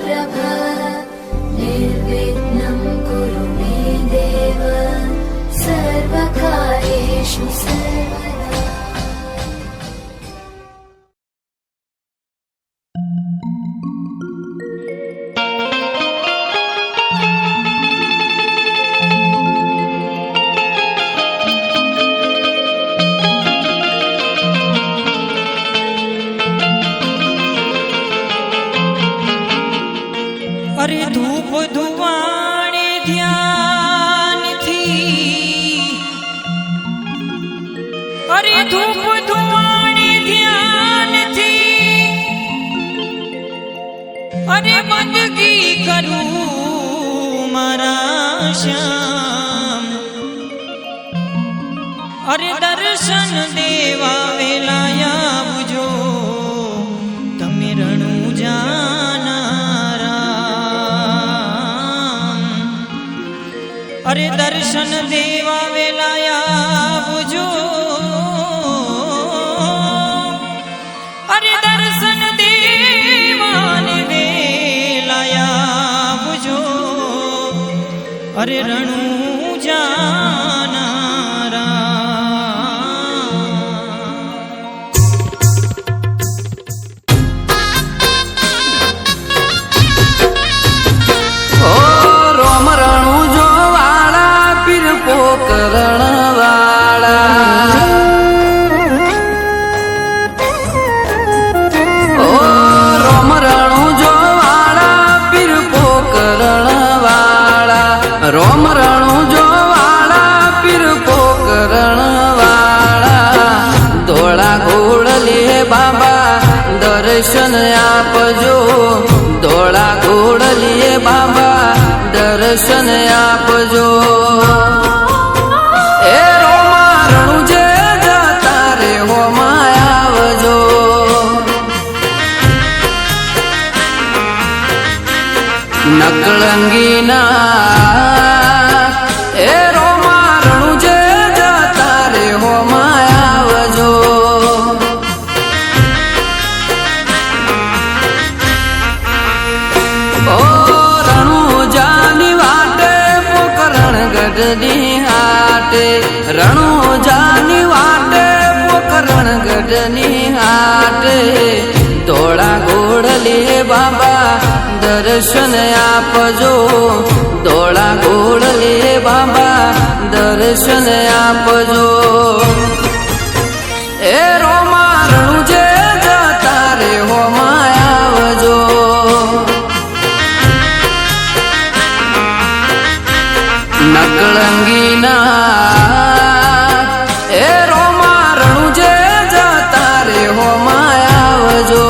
प्रभ निर्विघ्नं कुरु मे देव सर्वकार्येषु सर्वदा। अरे धूप धुवाणे ध्यान थी, अरे धूप धुवाणे ध्यान थी, अरे बंदगी करूं मारा श्याम, अरे दर्शन देवा वेलाया बुझो तमे रणु जाना। अरे दर्शन देवा वेलाया बुझो, अरे दर्शन देवाने वेलाया बुझो, अरे रणु जाना रोम रणु जो वाला पीर पोकरण वाला, धोला घोड़ले बाबा दर्शन आपजो, धोला घोड़ले बाबा दर्शन आपजो। ए रोमा रणु जे जता रे हो मायावजो, नकलंगी ना ए रोमा रणु जे जता रे हो मायावजो। ओ रणु जानी वाटे पोकरण गढ़नी हाटे, रणु जानी वाटे पोकरण गढ़नी हाटे, धोला घोड़ले बाबा दर्शन आपजो, धोला घोड़ले बाबा दर्शन आपजो। ए रोमा रणु जे जता रे हो मायावजो, नकलंगी ना ए रोमा रणु जे जता रे हो मायावजो।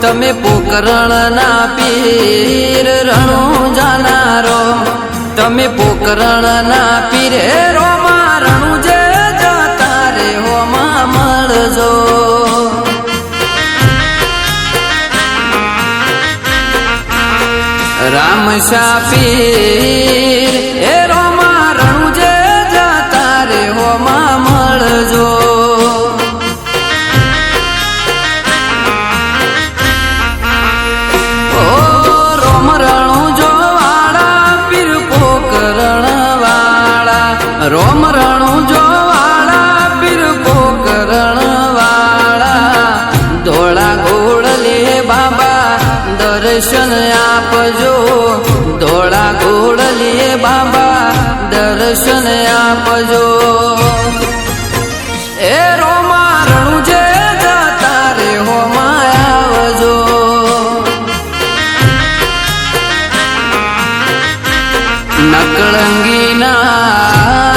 તમે પોકરણ ના પીર रणु जानारो, તમે પોકરણ ના પીરે રોમા रणु જે જતા રે હોમાં મળજો। राम पीर ए रोमा रणु जे जता रे होमा મળજો। रणु जो वाला पीर पोकरण वाला, રોમ રણું જો વાળા પીર પોકરણ વાળા ધોળા ઘોડલે બાબા દર્શન આપજો ધોળા ઘોડલે બાબા દર્શન આપજો એ રોમા રણું જે જતા રે હોમાં આવજો નકળંગીના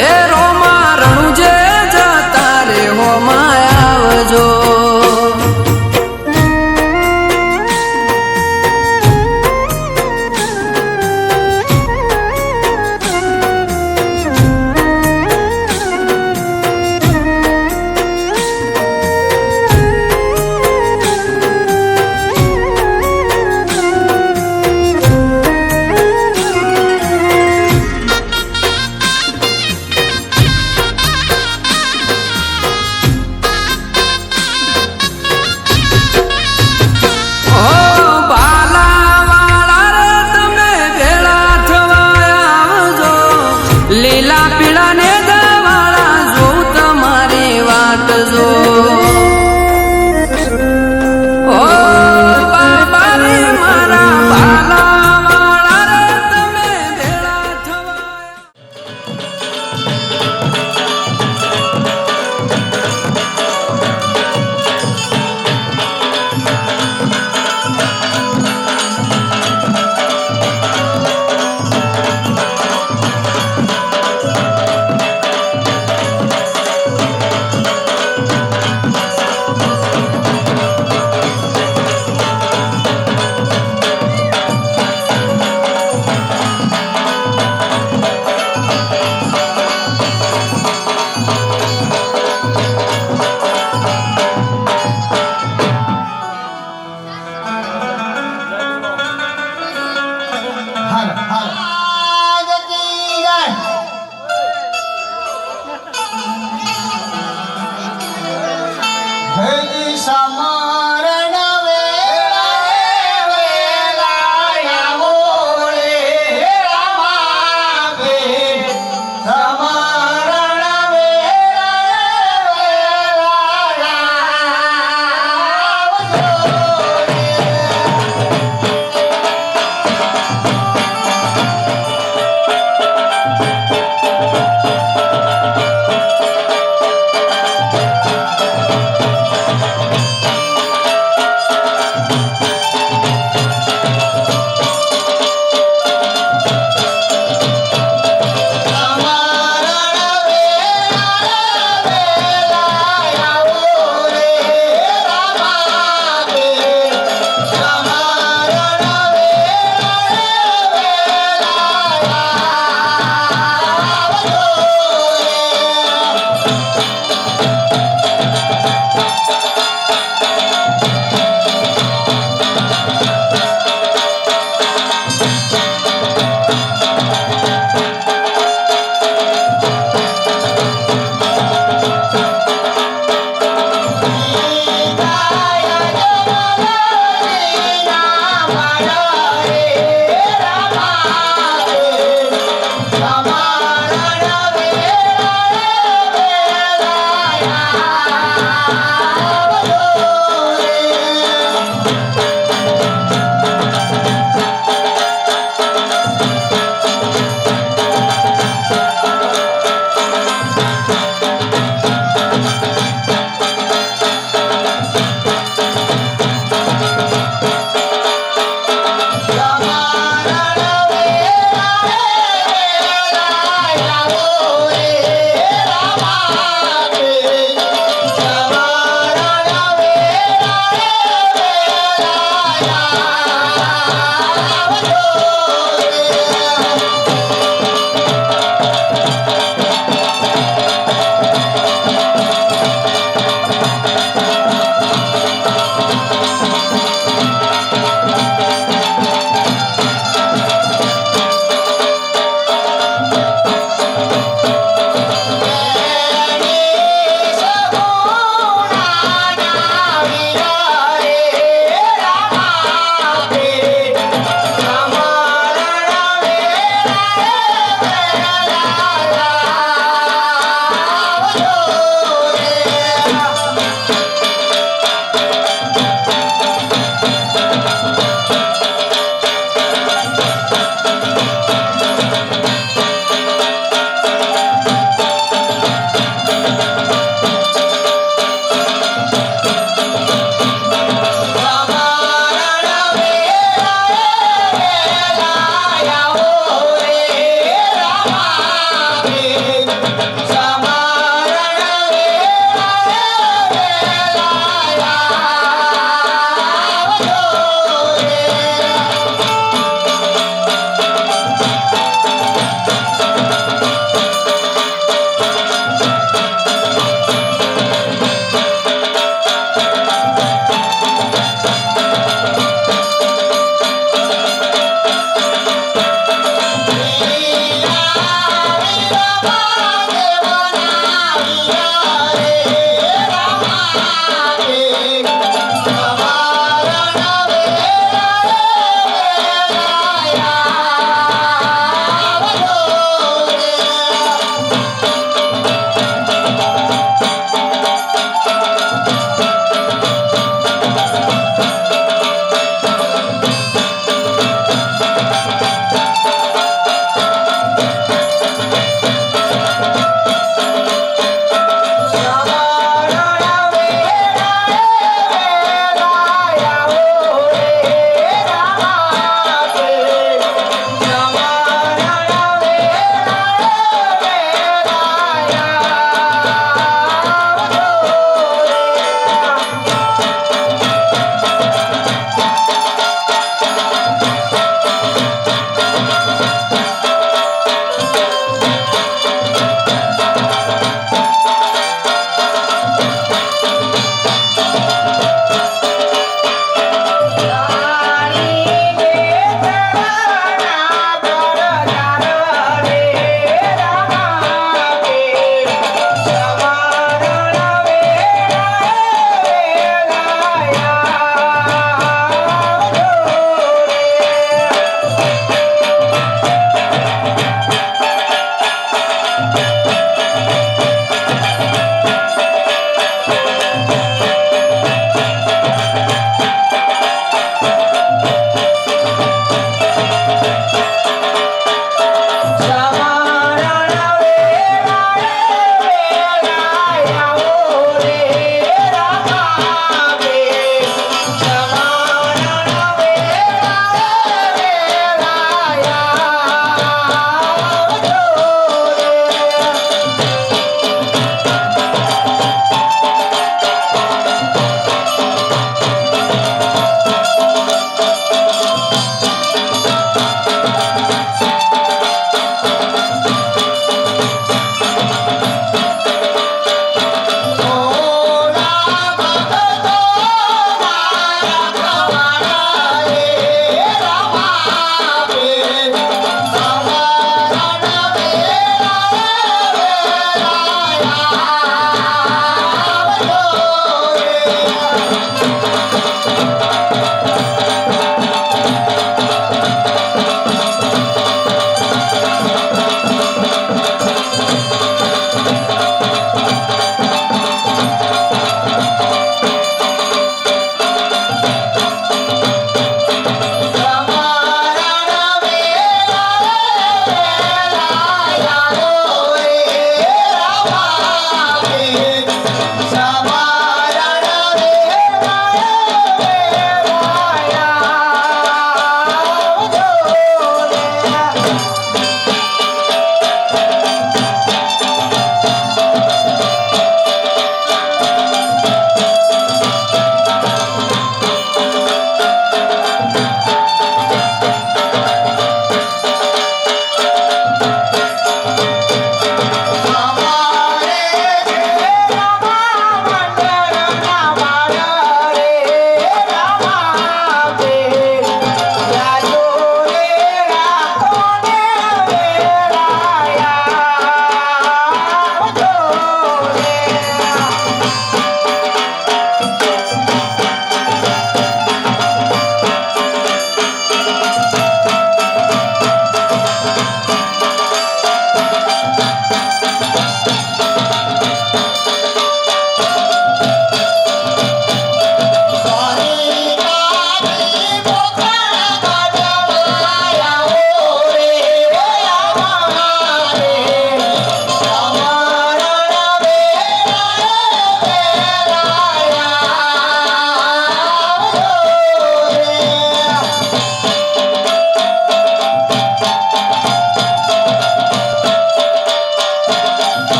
એ રોમા રણું જે જતા રે હોમાં આવજો લીલા પીળા ને દવાળા જોઉં તમારી વાટ જો ઓ બાબા રે મારા બાલા વાળા રે તમે ભેળા થવાયા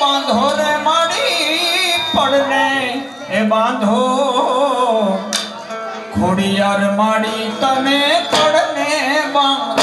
બાંધો રે માડી પડને એ બાંધો ખોડિયાર માડી તમે પડને બાંધો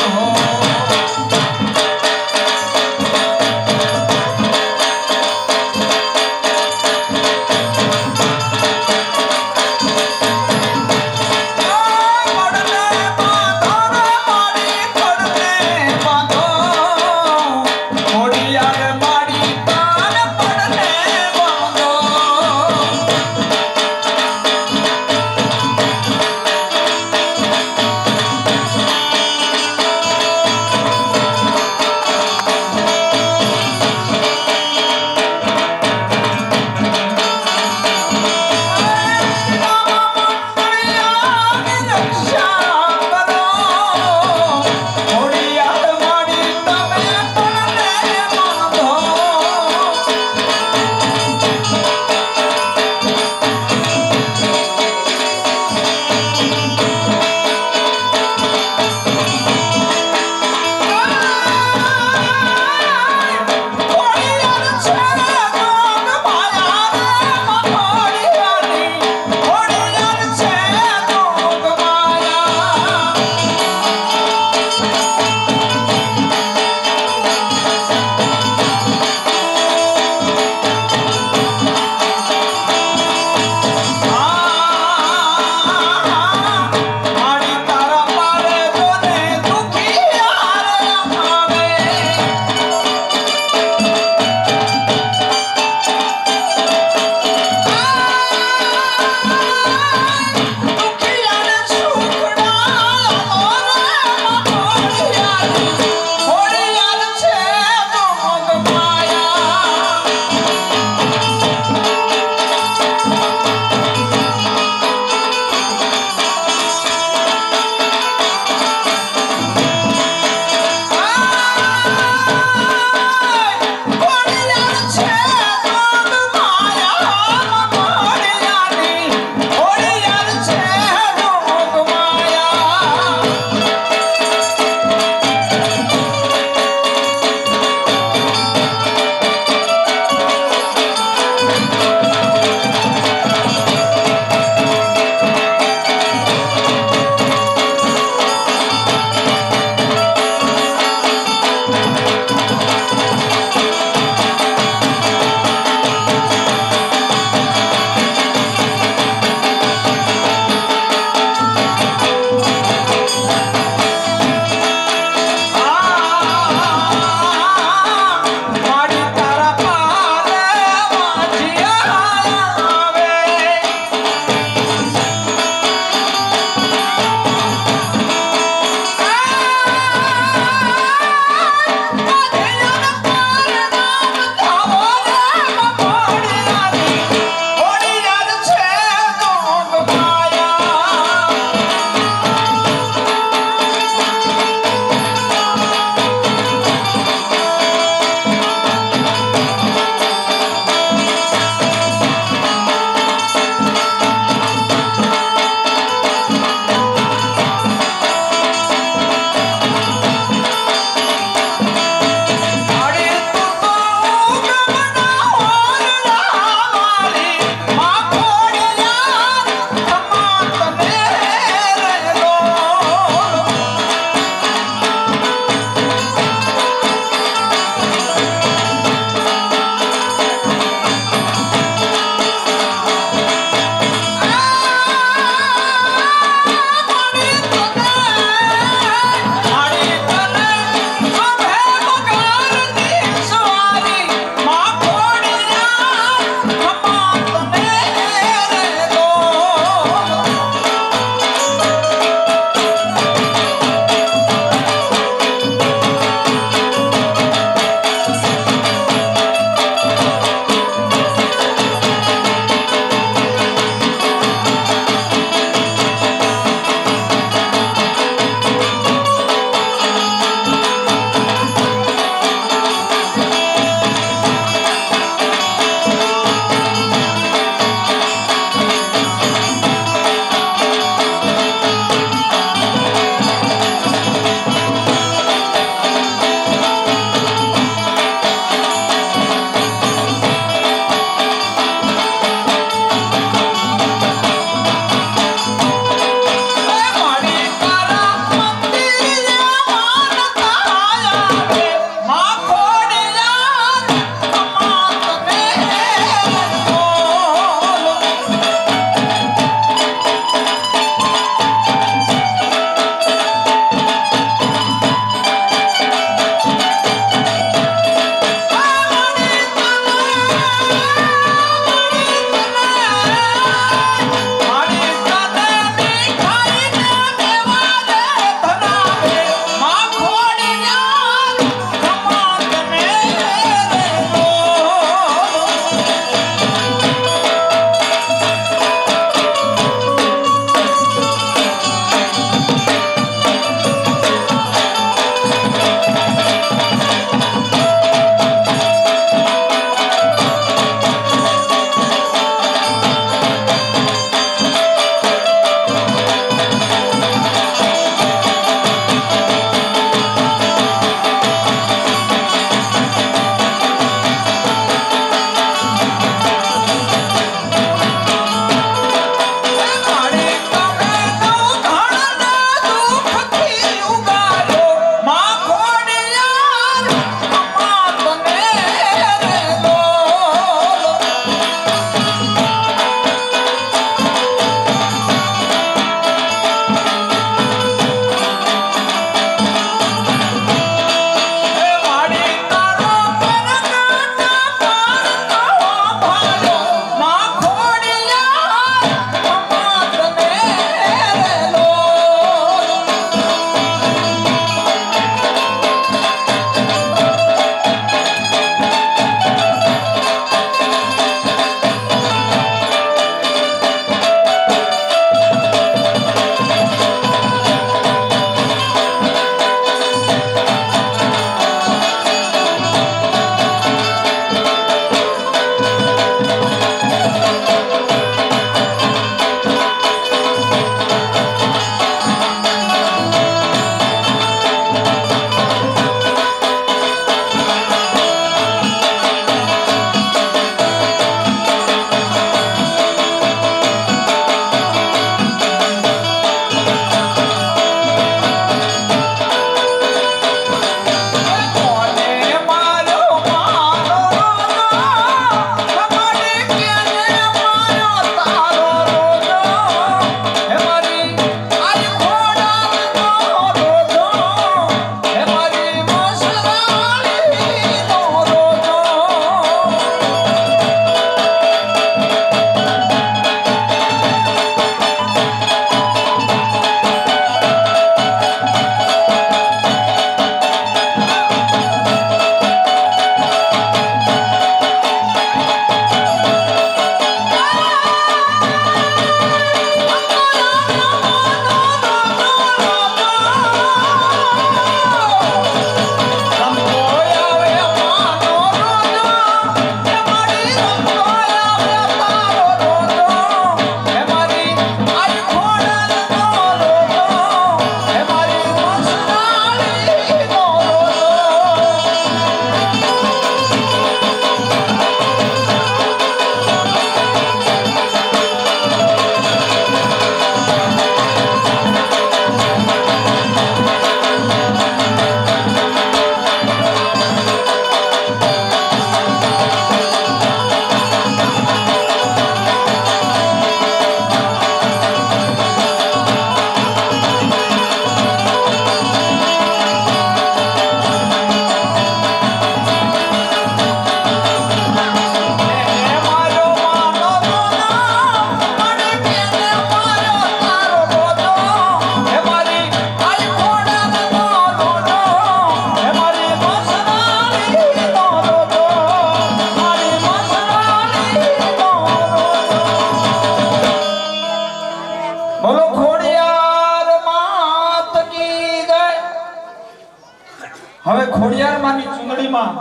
હવે ખોડિયારમાંની ચૂંદડીમાં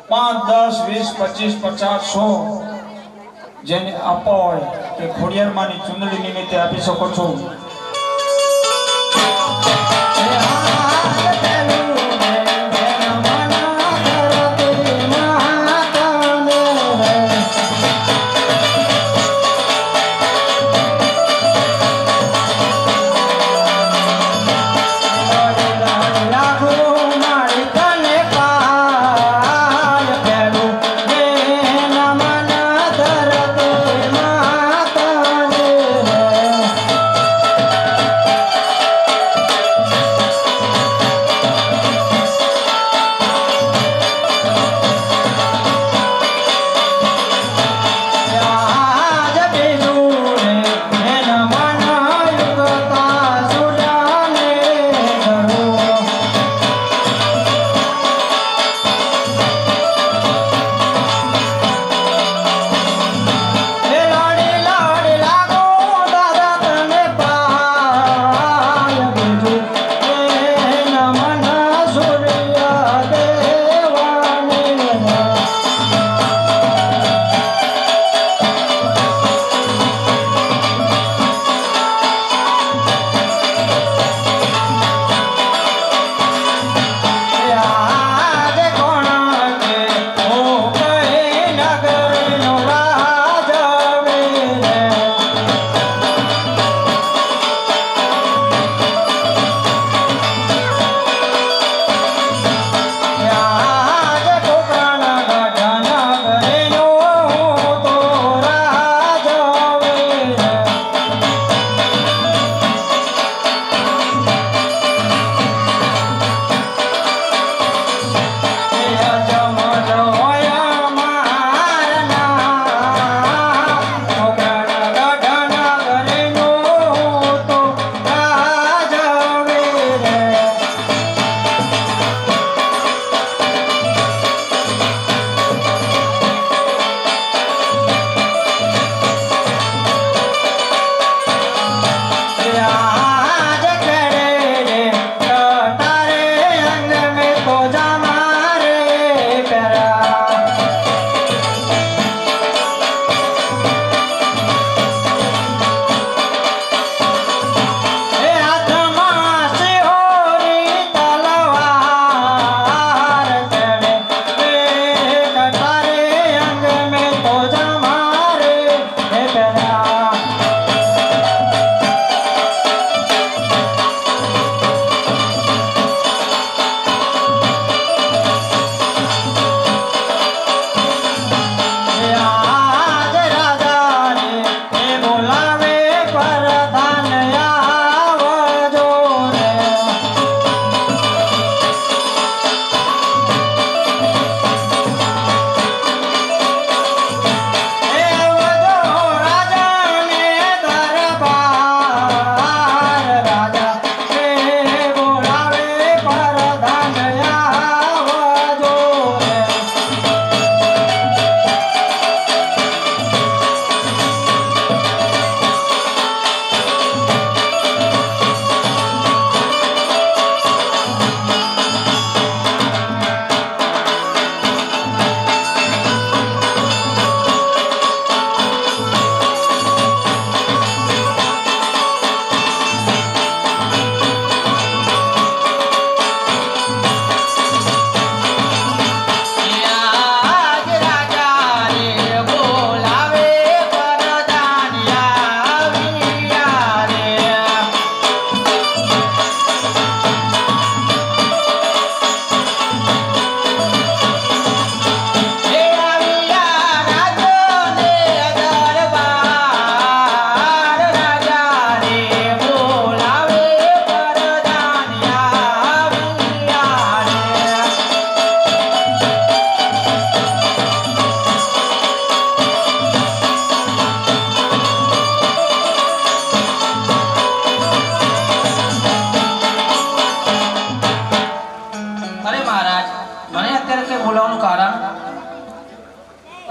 5, 10, 20, 25, 50, 100 જેને આપવા હોય તે ખોડિયારમાંની ચૂંદડી નિમિત્તે આપી શકો છો.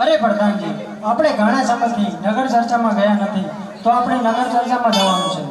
અરે પ્રધાનજી, આપણે ઘણા સમયથી નગર ચર્ચામાં ગયા નથી, તો આપણે નગર ચર્ચામાં જવાનું છે.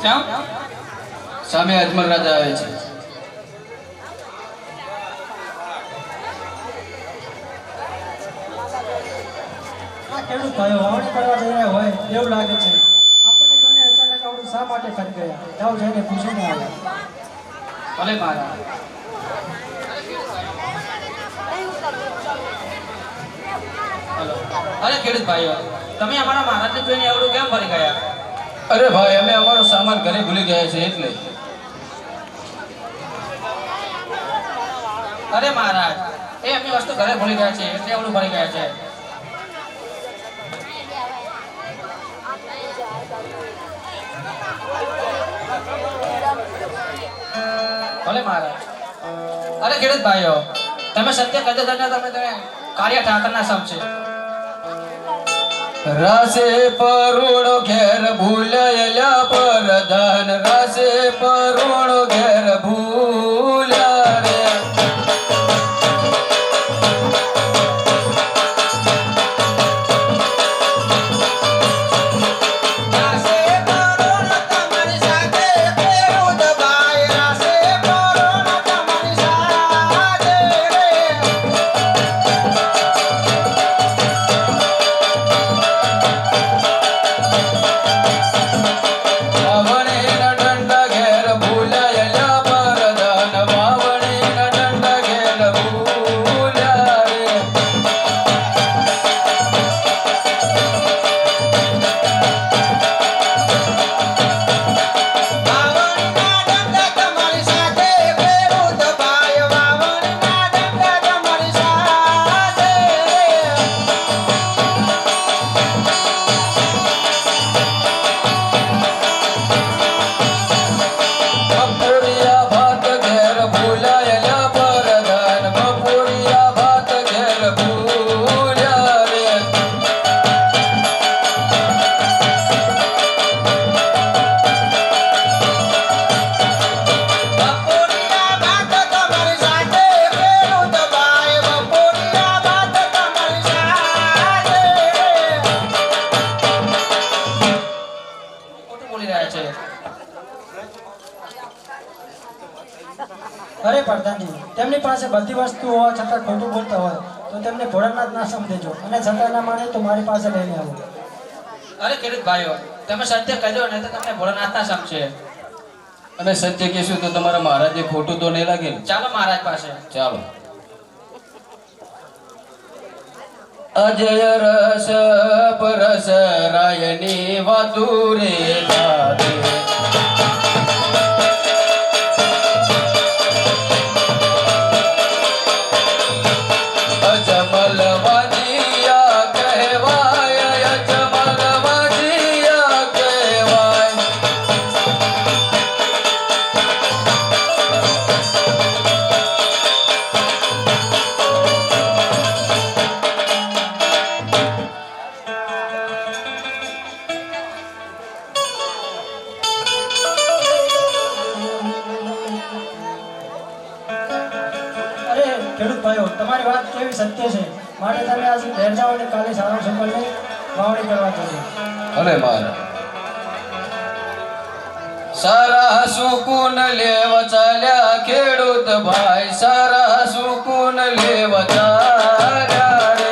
કેમ? સામે અજમલ રાજા આવે છે. આ ખેડૂત ભાઈઓ વાવણી કરવા જઈ રહ્યા હોય એવું લાગે છે. આપણને જોઈને અચાનક આવડું શા માટે કરી ગયા? જાઓ જઈને પૂછીને આવે. ભલે મહારાજ. હલો. અરે ખેડૂત ભાઈઓ, તમે અમારા મહારાજને જોઈને એવડું કેમ ફરી ગયા? અરે ભાઈ, અમે અમારો સામાન ઘરે ભૂલી ગયા છે એટલે. અરે મહારાજ, એ અમે વસ્તુ ઘરે ભૂલી ગયા છે એટલે એવડું ફરી ગયા છે. ભલે મહારાજ. અરે ખેડૂત ભાઈઓ, તમે સત્ય કહેતા હતા, તમે કાર્ય ઠાકરના સમ છે. રાસે પરુણો ઘેર ભૂલ્યા પરધાન, રાસે પરુણો ઘેર ભૂલ્યા રે. અરે પ્રધાનજી, તેમની પાસે બધી વસ્તુ હોવા છતાં ખોટું બોલતા હોય તો તેમને ભોળાનાથ ના સમજેજો, અને છતાં ના માને તો મારી પાસે લઈને આવો. અરે ખેડૂત ભાઈઓ, તમે સત્ય કહ્યો ને તો તમને ભોળાનાથ ના સમજે. અમે સત્ય કહેશું તો તમારા મહારાજે ખોટું તો નહીં લાગે. ચાલો મહારાજ પાસે. ચાલો. અજય રસ પરસ રાયની વાતુરે લાગે. અજમલ વાજિયા કહેવાય, અજમલ વાજિયા કહેવાય. અરે ખેડૂત ભાઈઓ, તમારી વાત કેવી સત્ય છે, માટે તમે આજે ઘેર જાઓ અને કાલે સારો સફળ લઈ વાવણી કરવા જજો. અરે મારા સારા સુકૂન લેવા ચાલ્યા ખેડૂત ભાઈ, સારા સુકૂન લેવા ચાલ્યા રે.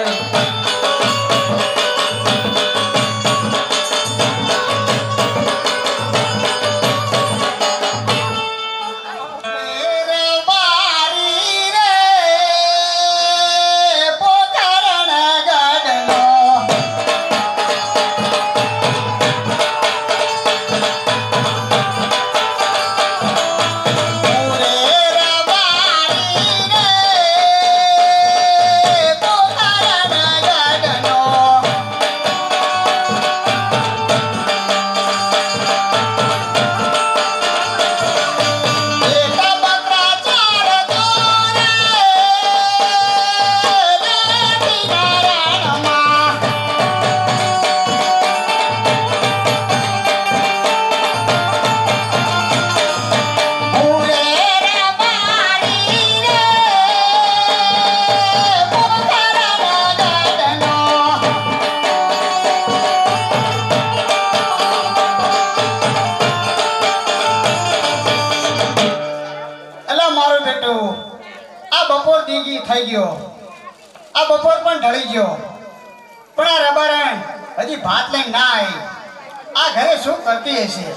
થઈ ગયો, આ બપોર પણ ઢળી ગયો, પણ આ રબારણ હજી ભાત લઈને ના આવી. આ ઘરે શું કરતી હશે?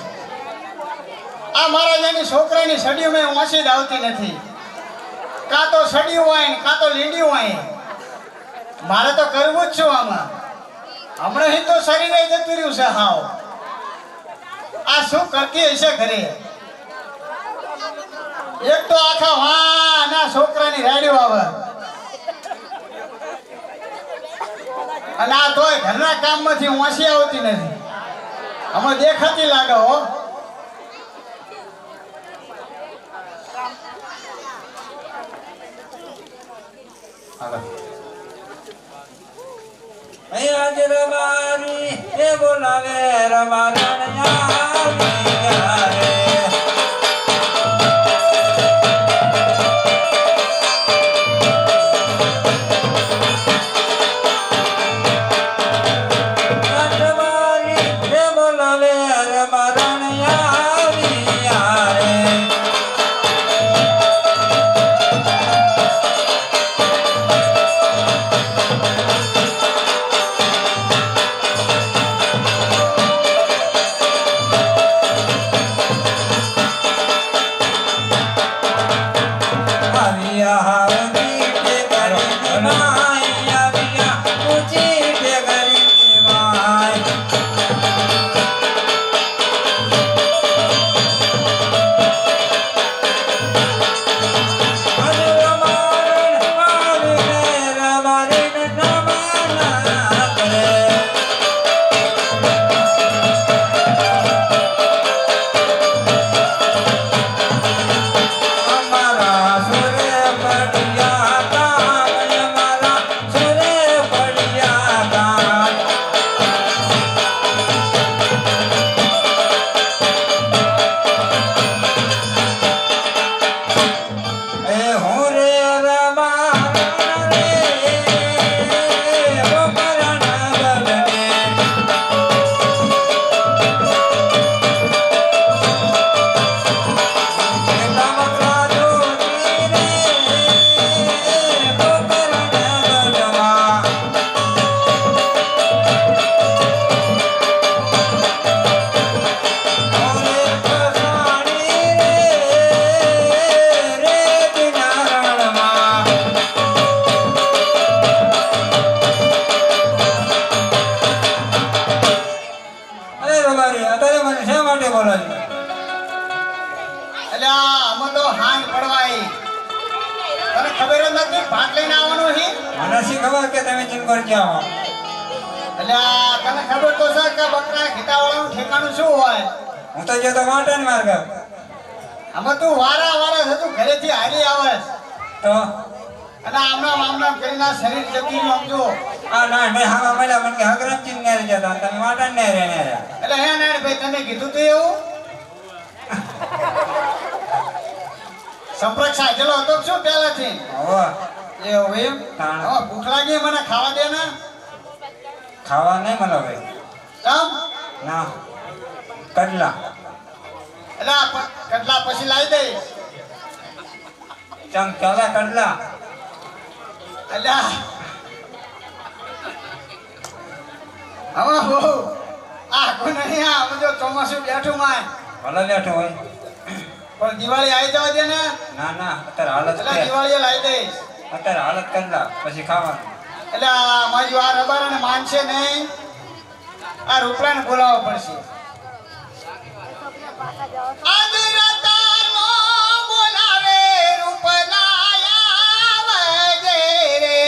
આ મહારાજાની છોકરાની સડીઓ મેં વાંસી જ આવતી નથી. કાં તો સડિયું હોય ને કાં તો લીંડિયું હોય. મારે તો કરવું જ શું આમાં? હમણાં તો શરીરે જતું રહ્યું છે હાવ. આ શું કરતી હશે ઘરે? એક તો આખા વાના છોકરાની રાડ્યો આવે, અને આ તોય ઘરના કામમાંથી વાંસી આવતી નથી. આમાં દેખાતી લાગે હો. આજ રબારી એ બોલાવે રબારણ્યા ખબર કે તમે ચિંગર જાઓ? એટલે તને ખબર તો છે કે બકરા ખીટાવાળાનું ઠેકાણું શું હોય? હું તો જે તો વાટન માર્ગ આમાં તું વારા છે, તું ઘરેથી હારી આવે તો અને આમના કરીને શરીર જતી રહ્યું. આમ જો આ ના મેં હામાં મળ્યા મને કે હગરમ ચીન ને જતા તમે વાટન ને રે ને એટલે હે નાડ ભાઈ તમે કીધું તો એવું સંપર્ક સાચેલો હતો શું પહેલાથી? હો એવું એમ? હા, ભૂખ લાગી મને ખાવા દે ને. ખાવા નહીં મળે ભાઈ. કેમ? ના કડલા એટલે કડલા પછી લાવી દે. ચમ ચાલે કડલા એટલે હવે હો આ કોઈ નહીં. આ જો ચોમાસું બેઠું માય ભલે બેઠો હોય પણ દિવાળી આવી જવા દે ને. ના ના અત્યારે હાલત એટલે દિવાળીએ લાવી દઈશ. અત્યારે હાલત કડલા પછી ખાવાનું. એટલે મારી આ રબારાને માનશે નહીં. આ રૂપલાને બોલાવવો પડશે. આજ રાતાનો બોલાવે રૂપલાયા વગે રે.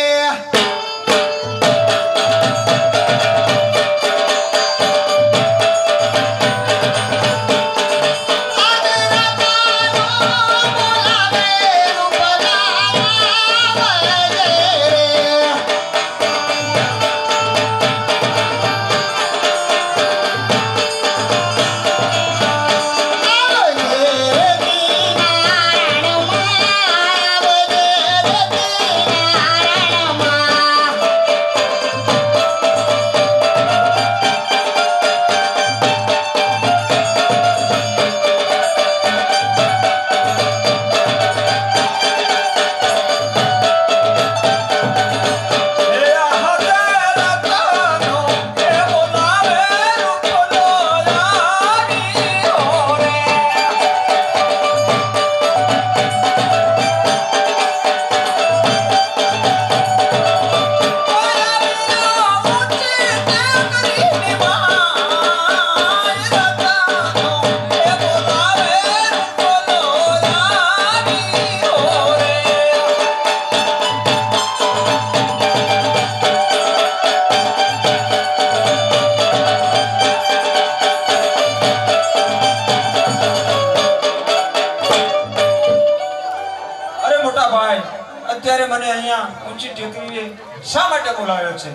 મને અહીંયા ઊંચી ટેકરીએ શા માટે બોલાવ્યો છે?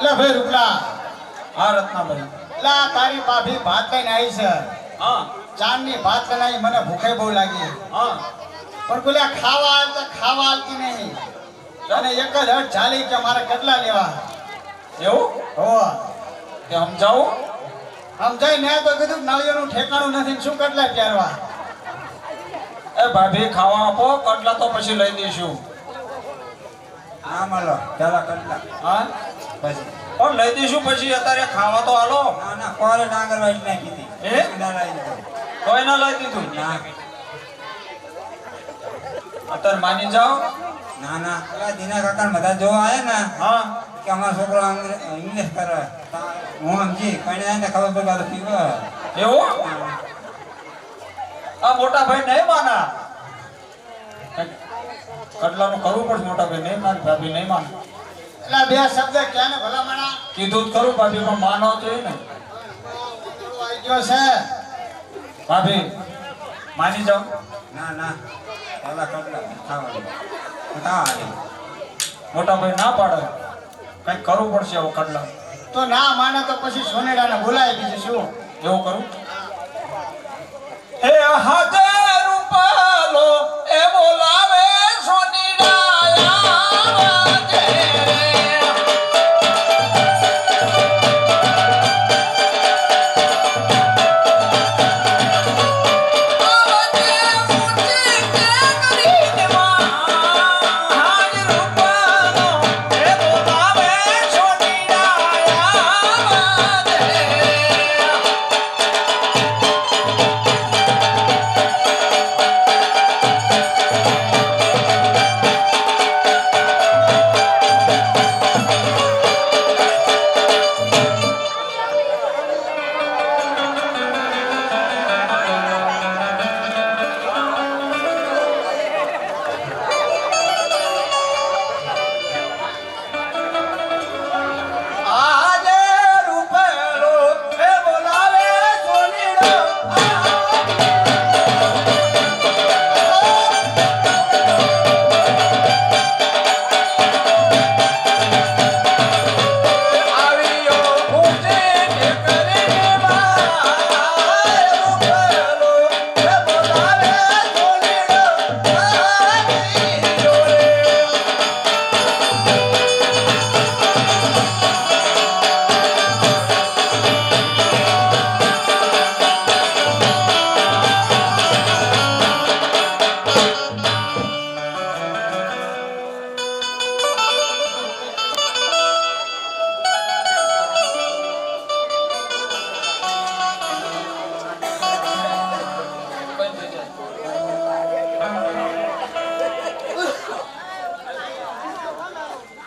લે ભાઈ રૂપલા, હા રત્નાભાઈ. લા તારી ભાભી ભાત લઈને આવી છે. હા ચાંદની ભાત બનાવી, મને ભૂખે બહુ લાગી. હા પણ બોલ્યા ખાવા આવતી નહીં. અને એક જ હટ ચાલી કે મારે કેટલા લેવા. એવું હો તે સમજાવો. સમજાય ને તો કીધું નળિયાનું ઠેકાણું નથી ને શું કેટલા પહેરવા. એ ભાભી ખાવા આપો, કટલા તો પછી લઈ દઈશું. હા મળો ચાલો કટલા હા પછી પણ લઈ દઈશું પછી, અત્યારે ખાવા તો હાલો. ના ના કોરે ડાંગર વાળી નાખી હતી હે? ના લાવી દીધું. તોય ના લઈ દીધું. ના અત્યારે માની જાઓ. ના ના પેલા દીના કાકા બધા જોવા આવ્યા ને હા કે અમારો છોકરો ઇંગ્લિશ કરે હું સમજી કઈ ને ખબર પડે તો પીવો. એવું આ મોટા ભાઈ નહીં માના. કટલાનું કરવું પડશે. મોટા ભાઈ નહીં માન, ભાભી નહીં માન. એટલે બે શબ્દ ક્યાં ને ભલા મણા કીધું જ કરું ભાભી, પણ માનો તો એ ને. આવી ગયો છે. ભાભી માની જાઓ. ના ના પેલા કટલા ખાવાનું ખાવા મોટા ભાઈ ના પાડે, કઈક કરવું પડશે હવે કટલા. તો ના માને તો પછી સોનેડાને બોલાય બીજું શું. એવું કરું. એ હાથે રૂપાલો એ બોલાવે સોનીડાયા વાગે.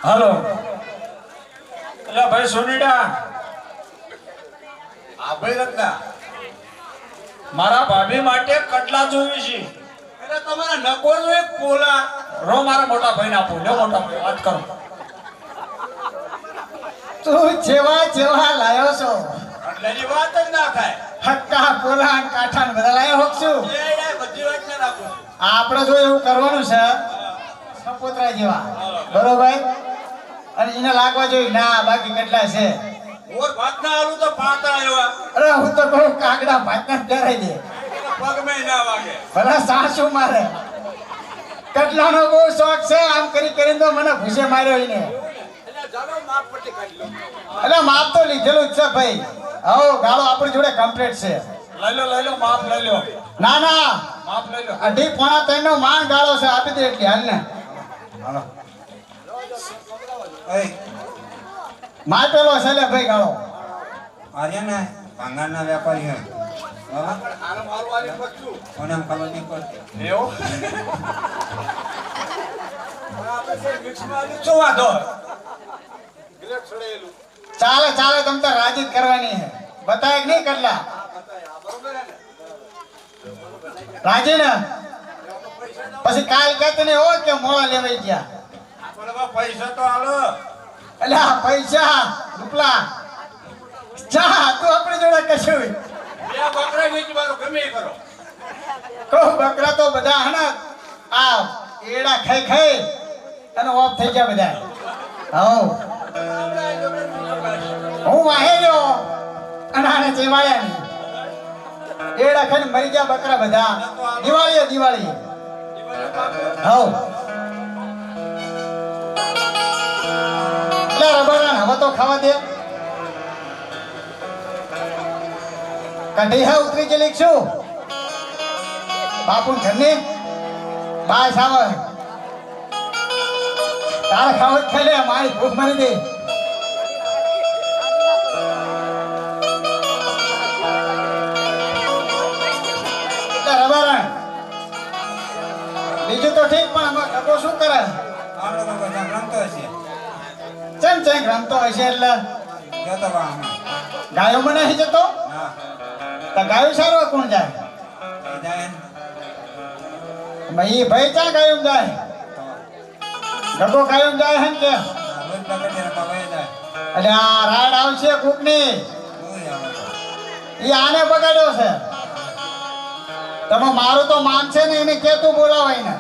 હાલો એટલે ભાઈ સોનીડા, હા ભાઈ રત્ના મારા ભાભી માટે કટલા જોઈ છે. એટલે તમારા નકો જો એક પોલા રો મારા મોટા ભાઈને આપો. લે મોટા ભાઈ વાત કરો. તું જેવા લાયો છો. કટલાની વાત જ ના થાય. હક્કા પોલા અને કાઠા ને બધા લાયો હોક છું. એ બધી વાત ના રાખો. આપણે જો એવું કરવાનું છે સપોતરા જેવા, બરોબર. અને એને લાગવા જોઈએ ના બાકી કેટલા છે. ઓર ભાત ના આલુ તો પાતળા એવા અરે હું તો કહું કાગડા ભાતના જ પહેરાઈ દે. પગ મેં ના વાગે. ભલા સાસુ મારે કેટલાનો બહુ શોખ છે. આમ કરીને તો મને ભૂસે માર્યો એને. એટલે ચાલો માપ પટ્ટી કાઢી લો. એટલે માપ તો લીધેલું જ છે ભાઈ. હો ગાળો આપણી જોડે કમ્પ્લીટ છે. લઈ લો માફ લઈ લો. ના ના માફ લઈ લો. 2.5 નો માન ગાળો છે. આપી દે એટલી હાલ ને. હાલો એ માપેલો છે લે ભાઈ ગાળો. આર્ય ને ભાંગાના વેપારી હે બરાબર. આને મારું આલી પચ્ચું કોને આમ ખબર નહીં પડતી. એવું આપણે મિક્સ માં આલી શું વાંધો ગ્રેટ છોડેલું ચાલે તમ તો રાજી જ કરવાની છે. બતાય નહીં કેટલા બરોબર હે ને. રાજી ને પછી કાલ કહેતી નહીં હો કે મોળા લેવાઈ ગયા. પણ હવે પૈસા તો આલો. એટલે આ પૈસા રૂપલા ચા તું આપણી જોડે કશું કહો બકરા તો બધા હે ને આ એડા ખાઈ ખાઈ અને ઓફ થઈ ગયા બધા. હઉ હું વાહે ગયો અને આને ચેવાયા નહીં. એડા ખાઈને મરી ગયા બકરા બધા. દિવાળી દિવાળી. હઉ એટલે રબરાન હવે તો ખાવા દે. કઢી હા ઉતરી ગયેલી છું બાપુ ઘરની બાસ આવે તારે ખાવું જ ખાઈ લે મારી ભૂખ મરી દે. રબારણ બીજું તો ઠીક પણ આમાં ડબ્બો શું કરે? આનો તો બધા રમતો હશે. ચમ ચેક રમતો હશે એટલે જતો બા હમણાં. ગાયો મને નહીં જતો ના તો ગાયો સારો કોણ જાય? એ જાય ને ભાઈ ભાઈ ચા ગાયો જાય? ડબ્બો ગાયો જાય હે કે રોજ પકડી રમવા વહી જાય. એટલે આ રાડ આવશે કૂકની કોઈ આવે તો. એ આને બગાડ્યો છે. તમે મારું તો માનશે ને એને કેતું બોલાવાય ને.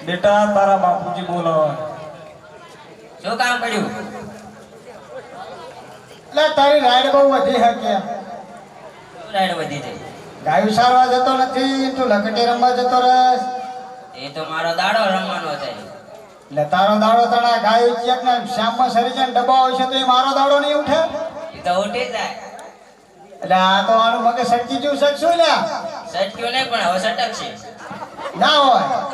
બેટા તારા બાપુજી બોલાવે. શું કામ પડ્યું? એટલે તારી રાઈડ બહુ વધી હે કે શું રાઈડ વધી છે? ગાયું સારવા જતો નથી તું લખટી રમવા જતો રસ. એ તો મારો દાડો રમવાનો છે. એટલે તારો દાડો તણા ગાયું ચેક ને શ્યામમાં સરી જાય ને ડબ્બા હોય છે તો એ મારો દાડો નહીં ઉઠે. એ તો ઉઠી જાય. એટલે આ તો આનું મગે સટકી જેવું શકશું લ્યા. સટક્યું નહીં પણ હવે સટકશે. ના હોય હા.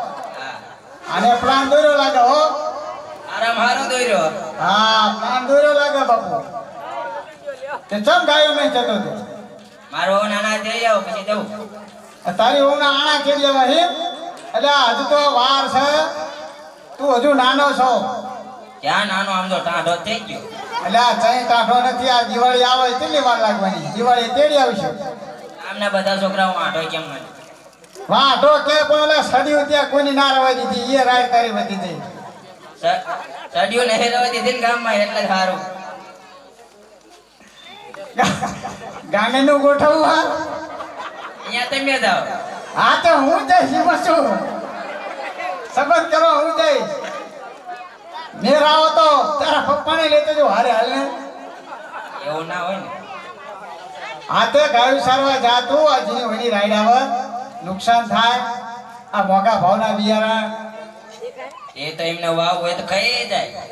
આને પ્લાન દોર્યો લાગે હો. આરામ હારો દોર્યો. હા પ્લાન દોર્યો લાગે બાપુ. તે ચમ ગાયું નહીં જતો તું? મારો નાના જઈ આવો પછી જવું. તારી ઓના આણા કેડી આવે હે. એટલે હજુ તો વાર છે. તું હજુ નાનો છો. ક્યાં નાનો આમ તો ટાઢો થઈ ગયો. એટલે આ ચઈ કાઢો નથી. આ દિવાળી આવે કેટલી વાર લાગવાની? દિવાળી તેડી આવશે. આમના બધા છોકરાઓ આઢો કેમ મને? વાંઢો કે પણ ઓલા સડ્યું ત્યાં કોઈની ના રવા દીધી. એ રાઈડ કરી વધી દઈ. સડિયું નહીં રહેવા દીધી ને ગામમાં એટલે સારું. ગામે નું ગોઠવવું હા. અહીંયા તમે જાઓ. હા તો હું જઈશ એમાં શું? સંબંધ કરવા હું જઈશ. મેર આવો તો તારા પપ્પાને લેતો જો હારે હાલ ને. એવું ના હોય ને. હા તે ગાયું સારવા જાતું. આ જેની વડી રાઈડ આવે નુકસાન થાય. આ મોંઘા ભાવના બિયારણ એ તો એમને વાવ હોય તો ખાઈ જાય.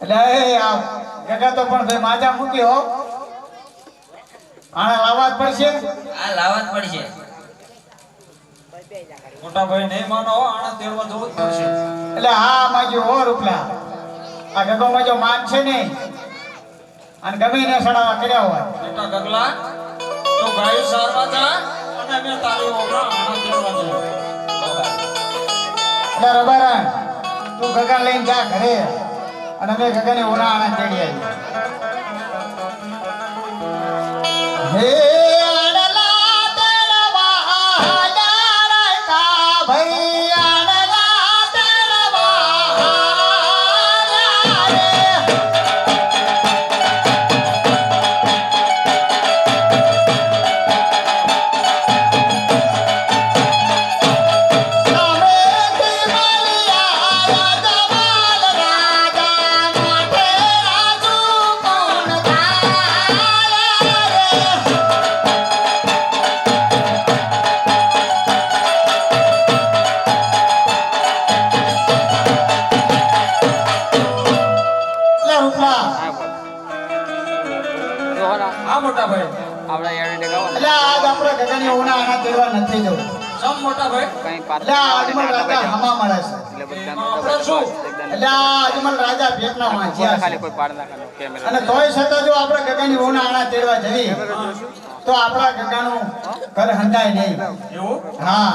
એટલે એ આ ગગા તો પણ ભાઈ માજા મૂકી હો. આને લાવવા જ પડશે. આ લાવવા જ પડશે. મોટા ભાઈ નહીં માનો હો, આને તેડવા જવું જ પડશે. એટલે હા માજો હો રૂપલા. આ ગગો માજો માન છે નહીં. અને ગમે એને સડાવા કર્યા હોય. બેટા ગગલા તો ગાયું સારવા જા અને અમે તારી ઓગણા આના તેડવા જઈએ. એટલે રબારા તું ગગા લઈને જા ઘરે અને અમે ગગાને ઓના આણા તેડી આવી. હે આડલા તે મોટા ભાઈ એટલે આજ આપણા ગગનની ઓના આના તેડવા નથી જવું. સમ મોટા ભાઈ એટલે આ અજમલ રાજા હમા મળે છે. આપણે શું એટલે આ અજમલ રાજા ભેટના વાંચ્યા છે. અને તોય છતાં જો આપણે ગગનની ઓના આના તેડવા જવી તો આપણા ગગાનું ઘર હંધાય નહીં. એવું હા,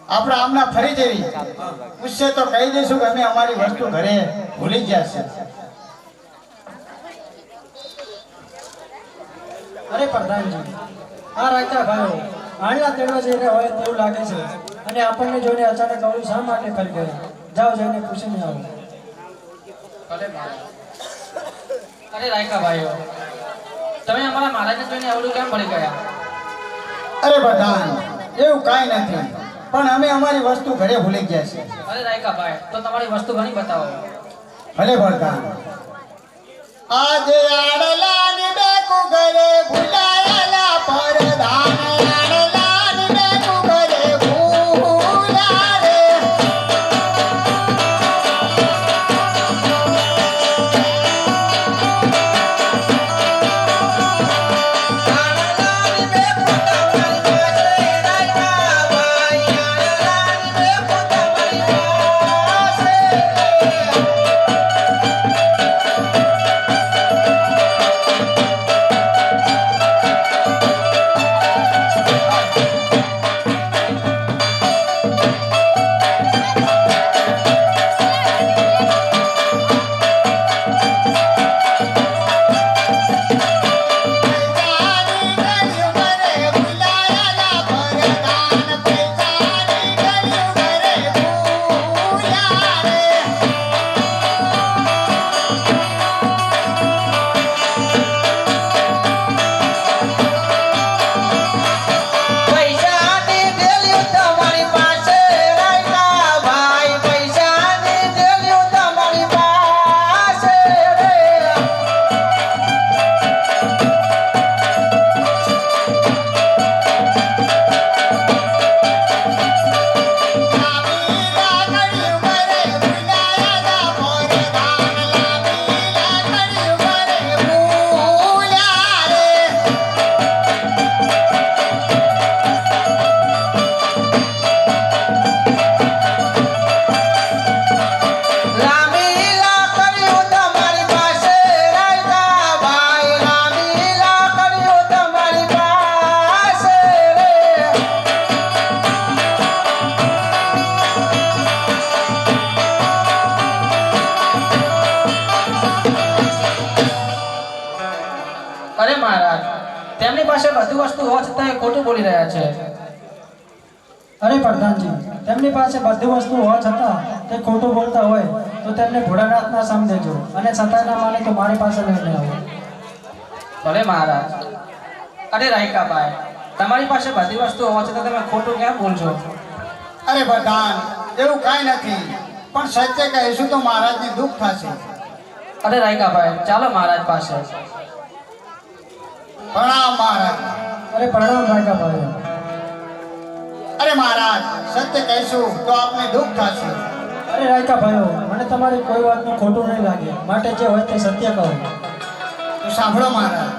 આપણે આમના ફરી જવી પૂછશે તો કહી દઈશું કે અમે અમારી વસ્તુ ઘરે ભૂલી ગયા છે. અરે પ્રધાનજી, આ રાજા ભાઈઓ આણલા તેડવા જઈ રહ્યા હોય તેવું લાગે છે અને આપણને જોઈને અચાનક આવડું શા માટે ફરી ગયા? જાઓ જઈને પૂછીને આવો. ભલે મહારાજ. અરે રાયકા ભાઈઓ, તમે અમારા મહારાજને જોઈને આવડું કેમ પડી ગયા? અરે પ્રધાન, એવું કાંઈ નથી, પણ અમે અમારી વસ્તુ ઘરે ભૂલી ગયા છે. અરે રાયકા ભાઈ, તો તમારી વસ્તુ ઘણી બતાવો. ભલે પ્રધાન. આજે આડલાની બેકુ ઘરે ભૂલાયેલા પરધાન, આડલાની બેકુ ઘરે ભૂલ્યા રે. આડલાની બેકુ તમારી પાસે રાયકા ભાઈ, આડલાની બેકુ તમારી પાસે. અરે મહારાજ, તેમની પાસે બધી વસ્તુ હોવા છતાં એ ખોટું બોલી રહ્યા છે. અરે પ્રધાનજી, તેમની પાસે બધી વસ્તુ હોવા છતાં તે ખોટું બોલતા હોય તો તેમને ભોળાનાથના સામે દેજો અને છતાંય ના માને તો મારી પાસે લઈને આવો. ભલે મહારાજ. અરે રાયકા ભાઈ, તમારી પાસે બધી વસ્તુ હોવા છતાં તમે ખોટું કેમ બોલશો? અરે પ્રધાન, એવું કાંઈ નથી, પણ સત્ય કહીશું તો મહારાજને દુઃખ થશે. અરે રાયકા ભાઈ, ચાલો મહારાજ પાસે. પ્રણામ મહારાજ. અરે પ્રણામ રાયકા ભાઈઓ. અરે મહારાજ, સત્ય કહીશું તો આપને દુઃખ થશે. અરે રાયકા ભાઈઓ, મને તમારી કોઈ વાતનું ખોટું નહીં લાગે, માટે જે હોય તે સત્ય કહો. તો સાંભળો મહારાજ.